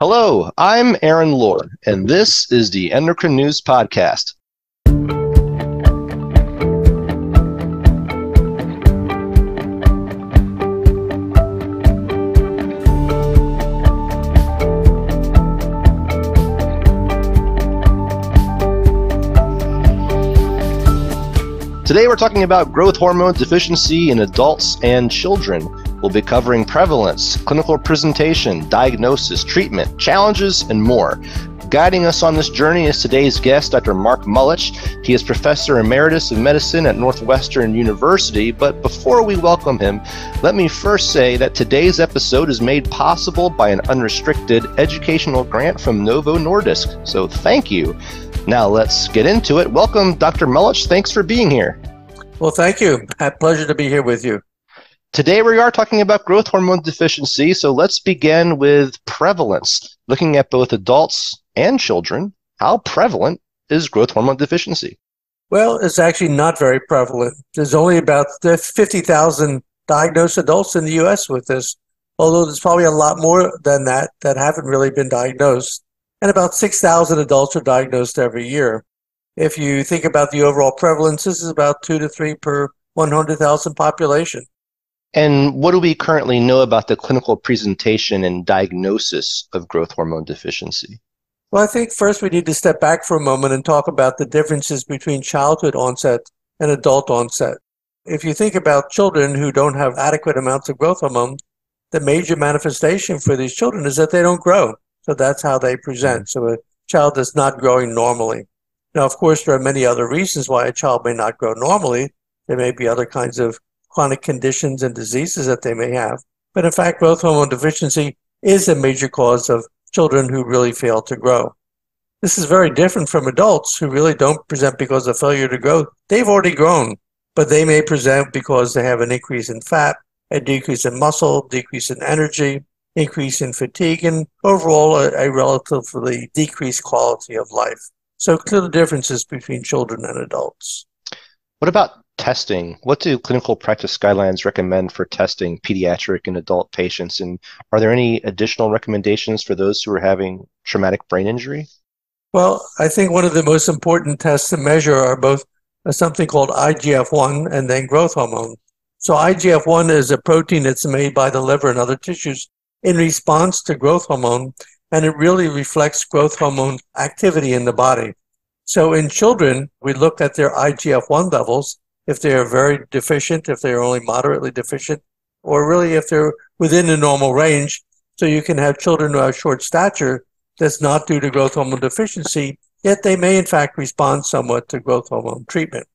Hello, I'm Aaron Lohr, and this is the Endocrine News Podcast. Today we're talking about growth hormone deficiency in adults and children. We'll be covering prevalence, clinical presentation, diagnosis, treatment, challenges, and more. Guiding us on this journey is today's guest, Dr. Mark Mullich. He is Professor Emeritus of Medicine at Northwestern University. But before we welcome him, let me first say that today's episode is made possible by an unrestricted educational grant from Novo Nordisk. So thank you. Now let's get into it. Welcome, Dr. Mullich. Thanks for being here. Well, thank you. Pleasure to be here with you. Today we are talking about growth hormone deficiency, so let's begin with prevalence. Looking at both adults and children, how prevalent is growth hormone deficiency? Well, it's actually not very prevalent. There's only about 50,000 diagnosed adults in the U.S. with this, although there's probably a lot more than that haven't really been diagnosed. And about 6,000 adults are diagnosed every year. If you think about the overall prevalence, this is about 2 to 3 per 100,000 population. And what do we currently know about the clinical presentation and diagnosis of growth hormone deficiency? Well, I think first we need to step back for a moment and talk about the differences between childhood onset and adult onset. If you think about children who don't have adequate amounts of growth hormone, the major manifestation for these children is that they don't grow. So that's how they present. So a child is not growing normally. Now, of course, there are many other reasons why a child may not grow normally. There may be other kinds of chronic conditions and diseases that they may have. But in fact, growth hormone deficiency is a major cause of children who really fail to grow. This is very different from adults who really don't present because of failure to grow. They've already grown, but they may present because they have an increase in fat, a decrease in muscle, decrease in energy, increase in fatigue, and overall a relatively decreased quality of life. So clear differences between children and adults. What about testing? What do clinical practice guidelines recommend for testing pediatric and adult patients? And are there any additional recommendations for those who are having traumatic brain injury? Well, I think one of the most important tests to measure are both something called IGF-1 and then growth hormone. So IGF-1 is a protein that's made by the liver and other tissues in response to growth hormone, and it really reflects growth hormone activity in the body. So in children, we look at their IGF-1 levels, if they are very deficient, if they're only moderately deficient, or really if they're within the normal range. So you can have children who have short stature that's not due to growth hormone deficiency, yet they may in fact respond somewhat to growth hormone treatment.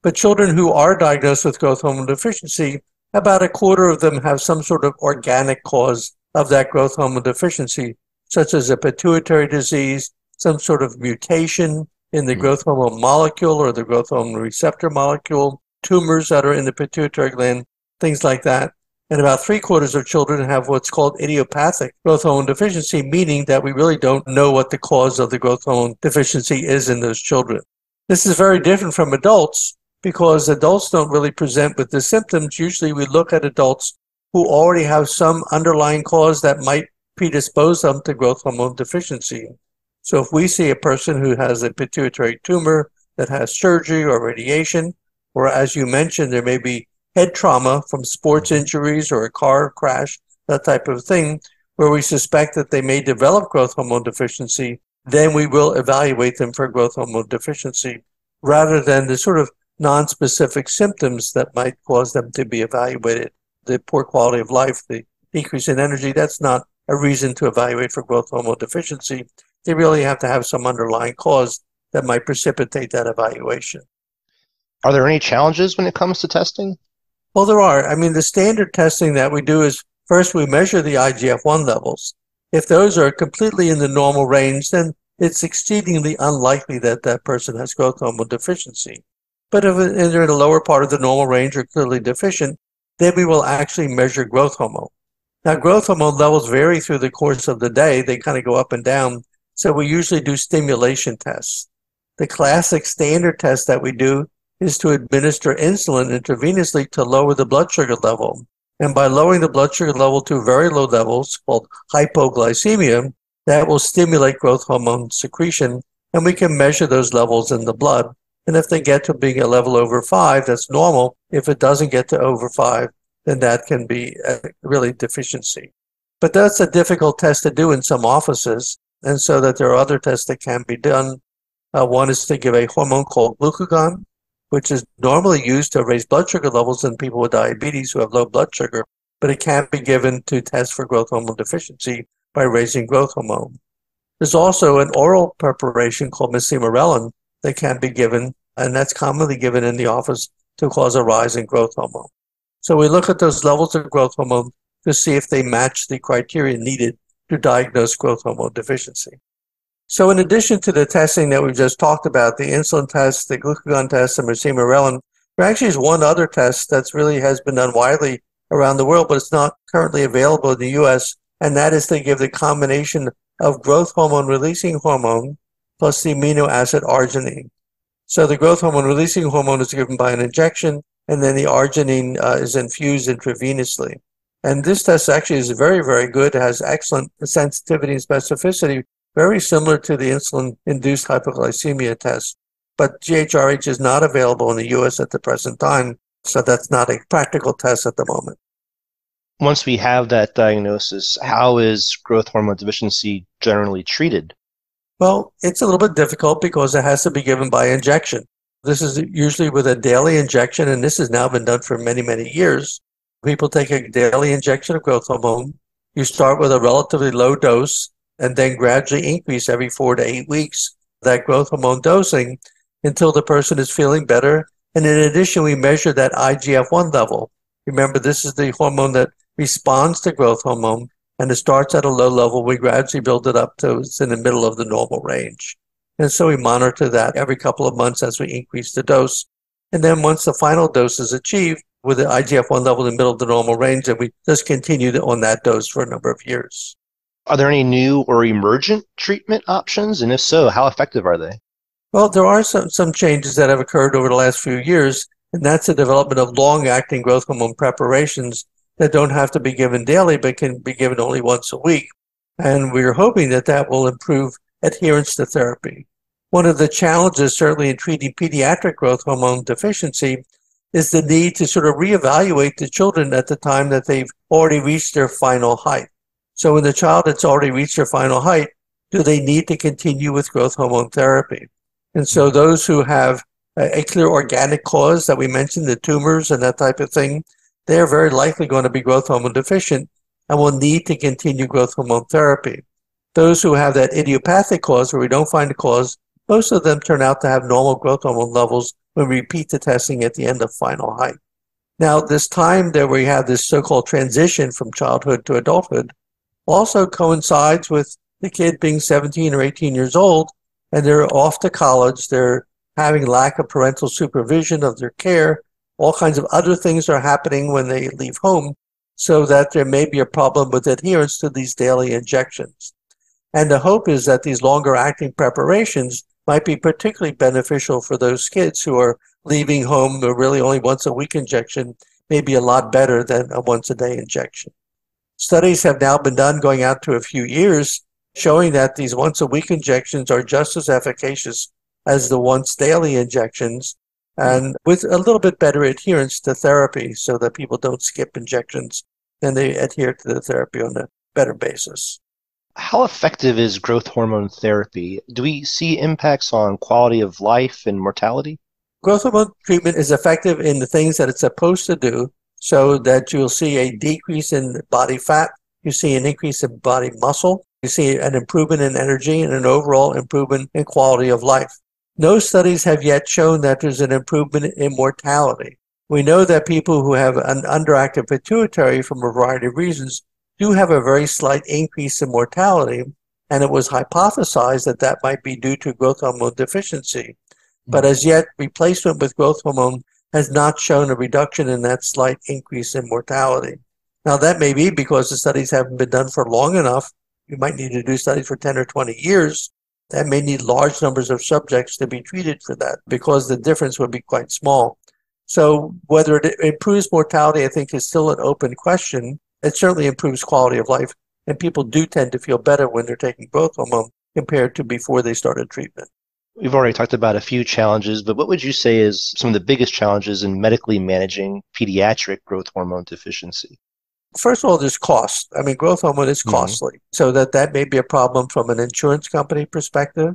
But children who are diagnosed with growth hormone deficiency, about a quarter of them have some sort of organic cause of that growth hormone deficiency, such as a pituitary disease, some sort of mutation in the growth hormone molecule or the growth hormone receptor molecule, tumors that are in the pituitary gland, things like that. And about 3/4 of children have what's called idiopathic growth hormone deficiency, meaning that we really don't know what the cause of the growth hormone deficiency is in those children. This is very different from adults because adults don't really present with the symptoms. Usually we look at adults who already have some underlying cause that might predispose them to growth hormone deficiency. So if we see a person who has a pituitary tumor that has surgery or radiation, or as you mentioned, there may be head trauma from sports injuries or a car crash, that type of thing, where we suspect that they may develop growth hormone deficiency, then we will evaluate them for growth hormone deficiency, rather than the sort of non-specific symptoms that might cause them to be evaluated. The poor quality of life, the decrease in energy, that's not a reason to evaluate for growth hormone deficiency. They really have to have some underlying cause that might precipitate that evaluation. Are there any challenges when it comes to testing? Well, there are. I mean, the standard testing that we do is first we measure the IGF-1 levels. If those are completely in the normal range, then it's exceedingly unlikely that that person has growth hormone deficiency. But if they're in the lower part of the normal range or clearly deficient, then we will actually measure growth hormone. Now, growth hormone levels vary through the course of the day. They kind of go up and down. So we usually do stimulation tests. The classic standard test that we do is to administer insulin intravenously to lower the blood sugar level. And by lowering the blood sugar level to very low levels, called hypoglycemia, that will stimulate growth hormone secretion, and we can measure those levels in the blood. And if they get to being a level over 5, that's normal. If it doesn't get to over 5, then that can be a really deficiency. But that's a difficult test to do in some offices, and so that there are other tests that can be done. One is to give a hormone called glucagon, which is normally used to raise blood sugar levels in people with diabetes who have low blood sugar, but it can be given to test for growth hormone deficiency by raising growth hormone. There's also an oral preparation called mesimorelin that can be given, and that's commonly given in the office to cause a rise in growth hormone. So we look at those levels of growth hormone to see if they match the criteria needed to diagnose growth hormone deficiency. So in addition to the testing that we just talked about, the insulin test, the glucagon test, and mesimorelin, there actually is one other test that's really has been done widely around the world, but it's not currently available in the U.S., and that is to give the combination of growth hormone releasing hormone plus the amino acid arginine. So the growth hormone releasing hormone is given by an injection, and then the arginine is infused intravenously. And this test actually is very, very good. It has excellent sensitivity and specificity, very similar to the insulin-induced hypoglycemia test. But GHRH is not available in the U.S. at the present time, so that's not a practical test at the moment. Once we have that diagnosis, how is growth hormone deficiency generally treated? Well, it's a little bit difficult because it has to be given by injection. This is usually with a daily injection, and this has now been done for many, many years. People take a daily injection of growth hormone. You start with a relatively low dose and then gradually increase every 4 to 8 weeks that growth hormone dosing until the person is feeling better. And in addition, we measure that IGF-1 level. Remember, this is the hormone that responds to growth hormone, and it starts at a low level. We gradually build it up to it's in the middle of the normal range. And so we monitor that every couple of months as we increase the dose. And then once the final dose is achieved with the IGF-1 level in the middle of the normal range, then we just continue on that dose for a number of years. Are there any new or emergent treatment options? And if so, how effective are they? Well, there are some changes that have occurred over the last few years, and that's the development of long-acting growth hormone preparations that don't have to be given daily, but can be given only once a week. And we're hoping that that will improve adherence to therapy. One of the challenges, certainly in treating pediatric growth hormone deficiency, is the need to sort of reevaluate the children at the time that they've already reached their final height. So when the child has already reached their final height, do they need to continue with growth hormone therapy? And so those who have a clear organic cause that we mentioned, the tumors and that type of thing, they're very likely going to be growth hormone deficient and will need to continue growth hormone therapy. Those who have that idiopathic cause where we don't find a cause, most of them turn out to have normal growth hormone levels when we repeat the testing at the end of final height. Now, this time that we have this so-called transition from childhood to adulthood also coincides with the kid being 17 or 18 years old, and they're off to college. They're having lack of parental supervision of their care. All kinds of other things are happening when they leave home, so that there may be a problem with adherence to these daily injections. And the hope is that these longer-acting preparations might be particularly beneficial for those kids who are leaving home. Or really only once-a-week injection may be a lot better than a once-a-day injection. Studies have now been done going out to a few years showing that these once-a-week injections are just as efficacious as the once-daily injections, and with a little bit better adherence to therapy so that people don't skip injections and they adhere to the therapy on a better basis. How effective is growth hormone therapy? Do we see impacts on quality of life and mortality? Growth hormone treatment is effective in the things that it's supposed to do, so that you'll see a decrease in body fat, you see an increase in body muscle, you see an improvement in energy, and an overall improvement in quality of life. No studies have yet shown that there's an improvement in mortality. We know that people who have an underactive pituitary from a variety of reasons do have a very slight increase in mortality, and it was hypothesized that that might be due to growth hormone deficiency. But as yet, replacement with growth hormone has not shown a reduction in that slight increase in mortality. Now, that may be because the studies haven't been done for long enough. You might need to do studies for 10 or 20 years. That may need large numbers of subjects to be treated for that because the difference would be quite small. So whether it improves mortality, I think, is still an open question. It certainly improves quality of life And people do tend to feel better when they're taking growth hormone compared to before they started treatment. We've already talked about a few challenges, but what would you say is some of the biggest challenges in medically managing pediatric growth hormone deficiency? First of all, there's cost. I mean, growth hormone is costly, so that may be a problem from an insurance company perspective.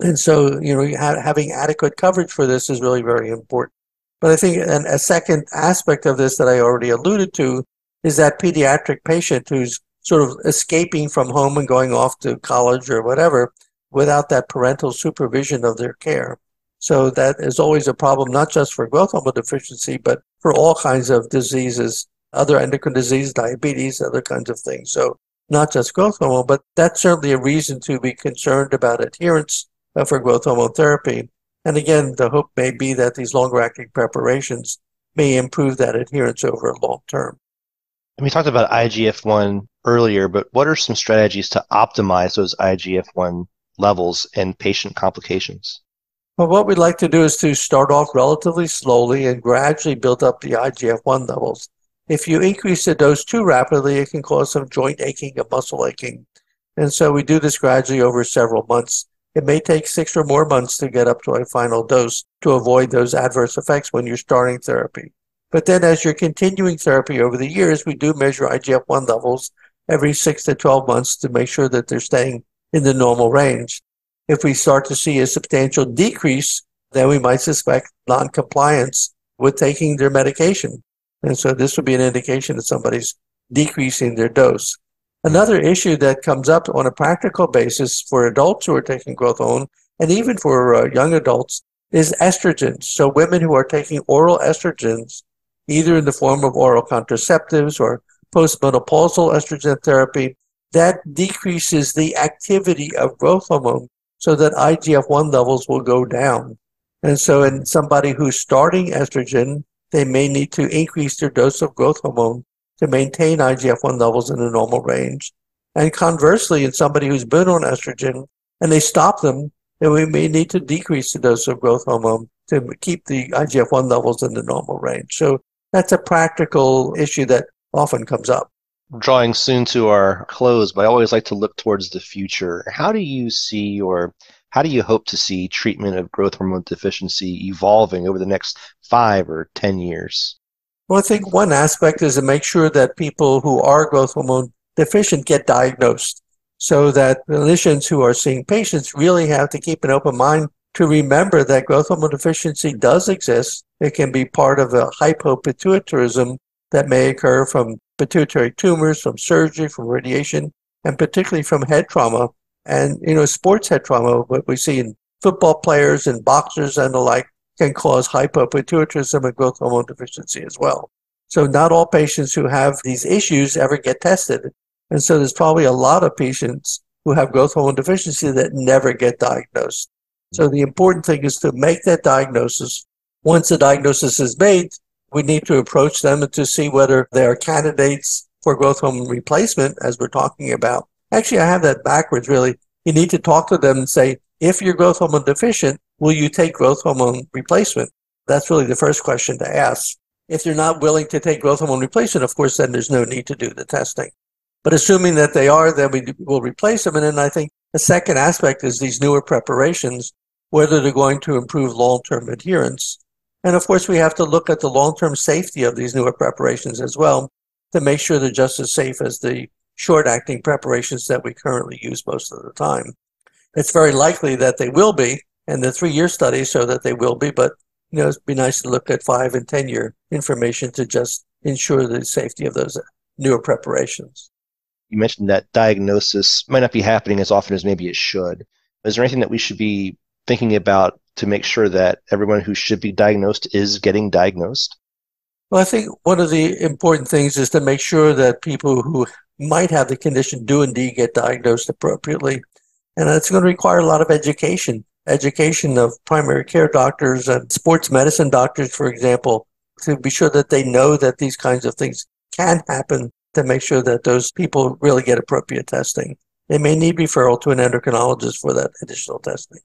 And so, having adequate coverage for this is really very important. But I think a second aspect of this that I already alluded to is that pediatric patient who's sort of escaping from home and going off to college or whatever without that parental supervision of their care. So that is always a problem, not just for growth hormone deficiency, but for all kinds of diseases, other endocrine disease, diabetes, other kinds of things. So not just growth hormone, but that's certainly a reason to be concerned about adherence for growth hormone therapy. And again, the hope may be that these longer-acting preparations may improve that adherence over a long term. And we talked about IGF-1 earlier, but what are some strategies to optimize those IGF-1 levels and patient complications? Well, what we'd like to do is to start off relatively slowly and gradually build up the IGF-1 levels. If you increase the dose too rapidly, it can cause some joint aching and muscle aching. And so we do this gradually over several months. It may take 6 or more months to get up to a final dose to avoid those adverse effects when you're starting therapy. But then as you're continuing therapy over the years, we do measure IGF-1 levels every 6 to 12 months to make sure that they're staying in the normal range. If we start to see a substantial decrease, then we might suspect non-compliance with taking their medication. And so this would be an indication that somebody's decreasing their dose. Another issue that comes up on a practical basis for adults who are taking growth hormone, and even for young adults, is estrogens. So women who are taking oral estrogens, either in the form of oral contraceptives or postmenopausal estrogen therapy, that decreases the activity of growth hormone so that IGF-1 levels will go down. And so in somebody who's starting estrogen, they may need to increase their dose of growth hormone to maintain IGF-1 levels in the normal range. And conversely, in somebody who's been on estrogen and they stop them, then we may need to decrease the dose of growth hormone to keep the IGF-1 levels in the normal range. So that's a practical issue that often comes up. Drawing soon to our close, but I always like to look towards the future. How do you see, or how do you hope to see treatment of growth hormone deficiency evolving over the next 5 or 10 years? Well, I think one aspect is to make sure that people who are growth hormone deficient get diagnosed, so that clinicians who are seeing patients really have to keep an open mind to remember that growth hormone deficiency does exist. It can be part of a hypopituitarism that may occur from pituitary tumors, from surgery, from radiation, and particularly from head trauma. And, sports head trauma, what we see in football players and boxers and the like, can cause hypopituitarism and growth hormone deficiency as well. So not all patients who have these issues ever get tested. And so there's probably a lot of patients who have growth hormone deficiency that never get diagnosed. So the important thing is to make that diagnosis. Once the diagnosis is made, we need to approach them to see whether they are candidates for growth hormone replacement, as we're talking about. Actually, I have that backwards, really. You need to talk to them and say, if you're growth hormone deficient, will you take growth hormone replacement? That's really the first question to ask. If they're not willing to take growth hormone replacement, of course, then there's no need to do the testing. But assuming that they are, then we will replace them. And then I think the second aspect is these newer preparations, whether they're going to improve long-term adherence. And of course, we have to look at the long-term safety of these newer preparations as well to make sure they're just as safe as the short-acting preparations that we currently use most of the time. It's very likely that they will be, and the 3-year studies show that they will be, but it'd be nice to look at 5 and 10-year information to just ensure the safety of those newer preparations. You mentioned that diagnosis might not be happening as often as maybe it should. Is there anything that we should be thinking about to make sure that everyone who should be diagnosed is getting diagnosed? Well, I think one of the important things is to make sure that people who might have the condition do indeed get diagnosed appropriately. And it's going to require a lot of education of primary care doctors and sports medicine doctors, for example, to be sure that they know that these kinds of things can happen, to make sure that those people really get appropriate testing. They may need referral to an endocrinologist for that additional testing.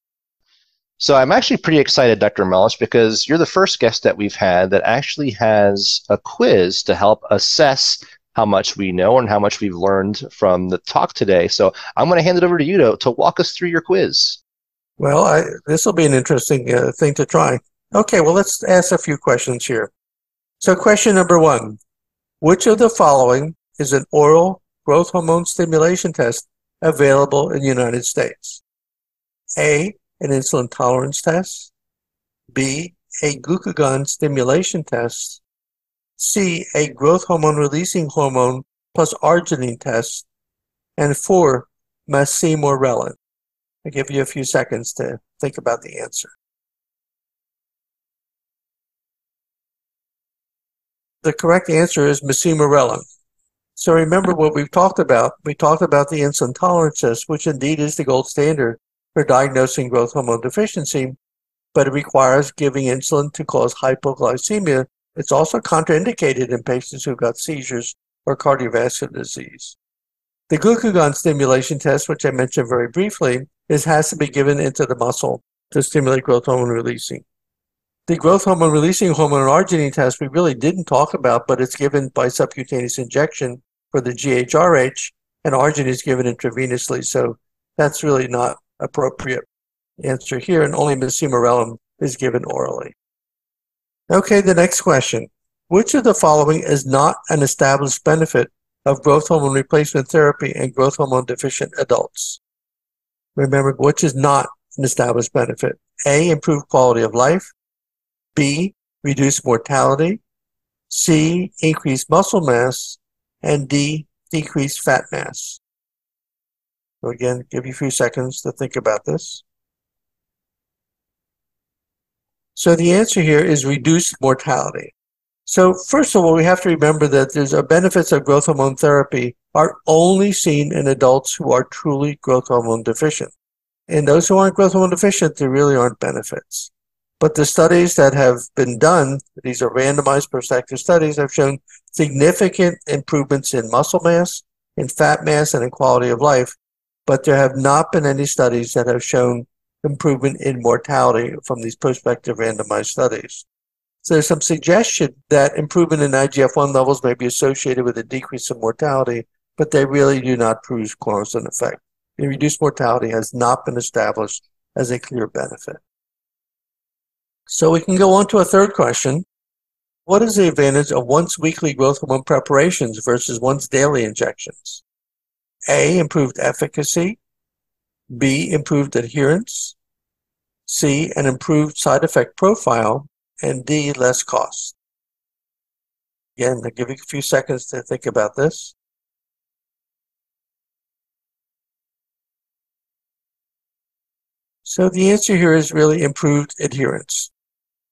So I'm actually pretty excited, Dr. Mellish, because you're the first guest that we've had that actually has a quiz to help assess how much we know and how much we've learned from the talk today. So I'm going to hand it over to you to walk us through your quiz. Well, this will be an interesting thing to try. Okay, well, let's ask a few questions here. So question number 1, which of the following is an oral growth hormone stimulation test available in the United States? A, an insulin tolerance test. B, a glucagon stimulation test. C, a growth hormone releasing hormone plus arginine test. And 4, Masimorelin. I'll give you a few seconds to think about the answer. The correct answer is Masimorelin. So remember what we've talked about. We talked about the insulin tolerance test, which indeed is the gold standard for diagnosing growth hormone deficiency, but it requires giving insulin to cause hypoglycemia. It's also contraindicated in patients who've got seizures or cardiovascular disease. The glucagon stimulation test, which I mentioned very briefly, has to be given into the muscle to stimulate growth hormone releasing. The growth hormone releasing hormone and arginine test we really didn't talk about, but it's given by subcutaneous injection for the GHRH, and arginine is given intravenously, so that's really not appropriate answer here, and only Masimorelin is given orally. Okay, the next question. Which of the following is not an established benefit of growth hormone replacement therapy in growth hormone deficient adults? Remember, which is not an established benefit? A, improved quality of life. B, reduced mortality. C, increased muscle mass. And D, decreased fat mass. So again, give you a few seconds to think about this. So the answer here is reduced mortality. So first of all, we have to remember that there's benefits of growth hormone therapy are only seen in adults who are truly growth hormone deficient. In those who aren't growth hormone deficient, there really aren't benefits. But the studies that have been done, these are randomized prospective studies, have shown significant improvements in muscle mass, in fat mass, and in quality of life. But there have not been any studies that have shown improvement in mortality from these prospective randomized studies. So there's some suggestion that improvement in IGF-1 levels may be associated with a decrease in mortality, but they really do not prove cause and effect. The reduced mortality has not been established as a clear benefit. So we can go on to a third question. What is the advantage of once-weekly growth hormone preparations versus once-daily injections? A, improved efficacy. B, improved adherence. C, an improved side effect profile. And D, less cost. Again, I'll give you a few seconds to think about this. So the answer here is really improved adherence.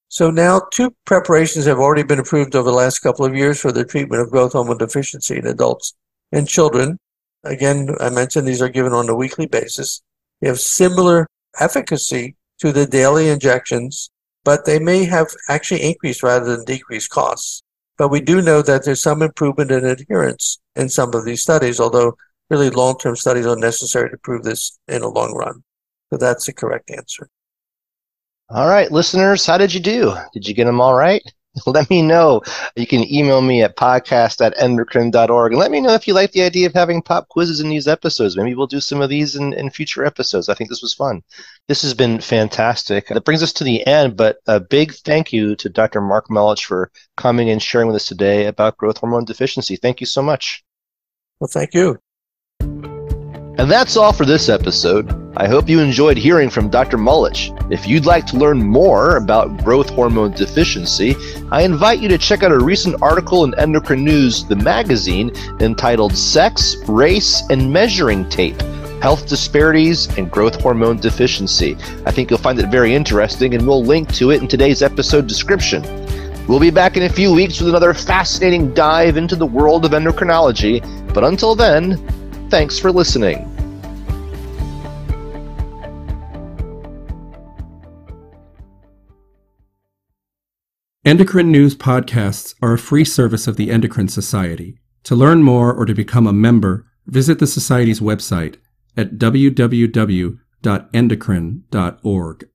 So now 2 preparations have already been approved over the last couple of years for the treatment of growth hormone deficiency in adults and children. Again, I mentioned these are given on a weekly basis. They have similar efficacy to the daily injections, but they may have actually increased rather than decreased costs. But we do know that there's some improvement in adherence in some of these studies, although really long-term studies are necessary to prove this in the long run. So that's the correct answer. All right, listeners, how did you do? Did you get them all right? Let me know. You can email me at podcast@endocrine.org and let me know if you like the idea of having pop quizzes in these episodes. Maybe we'll do some of these in future episodes. I think this was fun. This has been fantastic. That brings us to the end, but a big thank you to Dr. Mark Melich for coming and sharing with us today about growth hormone deficiency. Thank you so much. Well, thank you. And that's all for this episode. I hope you enjoyed hearing from Dr. Melich. If you'd like to learn more about growth hormone deficiency, I invite you to check out a recent article in Endocrine News, the magazine, entitled Sex, Race, and Measuring Tape: Health Disparities and Growth Hormone Deficiency. I think you'll find it very interesting, and we'll link to it in today's episode description. We'll be back in a few weeks with another fascinating dive into the world of endocrinology, but until then, thanks for listening. Endocrine News podcasts are a free service of the Endocrine Society. To learn more or to become a member, visit the Society's website at www.endocrine.org.